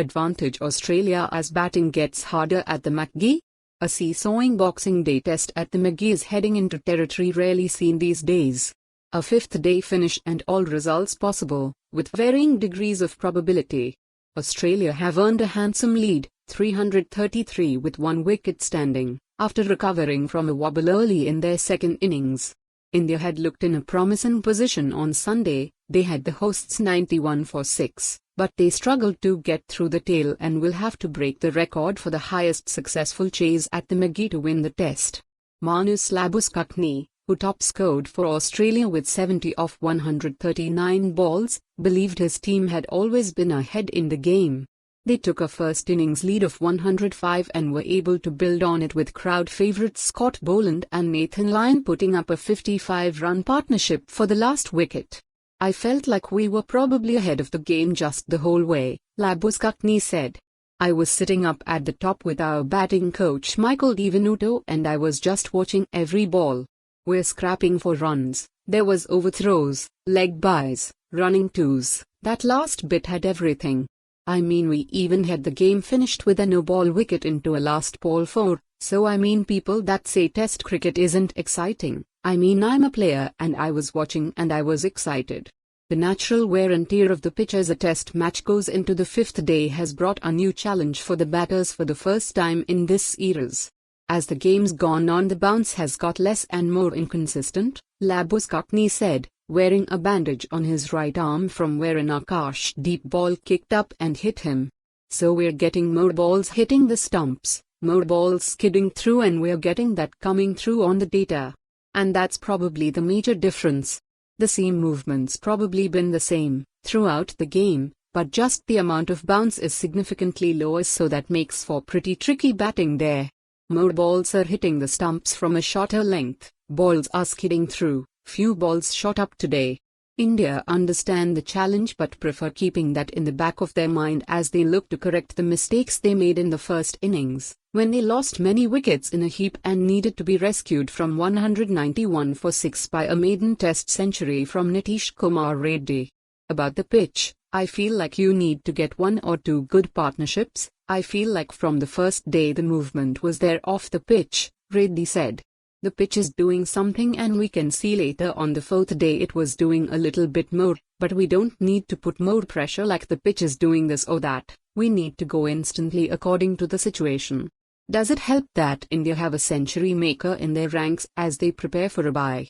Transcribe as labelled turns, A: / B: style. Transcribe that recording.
A: advantage Australia as batting gets harder at the MCG? A seesawing Boxing Day test at the MCG is heading into territory rarely seen these days. A fifth-day finish and all results possible, with varying degrees of probability. Australia have earned a handsome lead, 333 with one wicket standing, after recovering from a wobble early in their second innings. India had looked in a promising position on Sunday. They had the hosts 91 for 6, but they struggled to get through the tail and will have to break the record for the highest successful chase at the MCG to win the test. Marnus Labuschagne, who top-scored for Australia with 70 off 139 balls, believed his team had always been ahead in the game. They took a first innings lead of 105 and were able to build on it with crowd favourites Scott Boland and Nathan Lyon putting up a 55-run partnership for the last wicket. "I felt like we were probably ahead of the game just the whole way," Labuschagne said. "I was sitting up at the top with our batting coach Michael Di Venuto and I was just watching every ball. We're scrapping for runs, there was overthrows, leg byes, running twos, that last bit had everything. I mean we even had the game finished with a no-ball wicket into a last ball 4, so I mean people that say test cricket isn't exciting, I mean I'm a player and I was watching and I was excited." The natural wear and tear of the pitch as a test match goes into the fifth day has brought a new challenge for the batters for the first time in this eras. As the game's gone on, the bounce has got less and more inconsistent, Labuschagne said, wearing a bandage on his right arm from where an Akash deep ball kicked up and hit him. "So we're getting more balls hitting the stumps, more balls skidding through, and we're getting that coming through on the data. And that's probably the major difference. The seam movement's probably been the same throughout the game, but just the amount of bounce is significantly lower, so that makes for pretty tricky batting there. More balls are hitting the stumps from a shorter length, balls are skidding through, few balls shot up today." India understand the challenge but prefer keeping that in the back of their mind as they look to correct the mistakes they made in the first innings, when they lost many wickets in a heap and needed to be rescued from 191 for 6 by a maiden test century from Nitish Kumar Reddy. About the pitch, "I feel like you need to get one or two good partnerships. I feel like from the first day the movement was there off the pitch," Reddy said. "The pitch is doing something and we can see later on the fourth day it was doing a little bit more, but we don't need to put more pressure like the pitch is doing this or that, we need to go instantly according to the situation." Does it help that India have a century maker in their ranks as they prepare for a bye?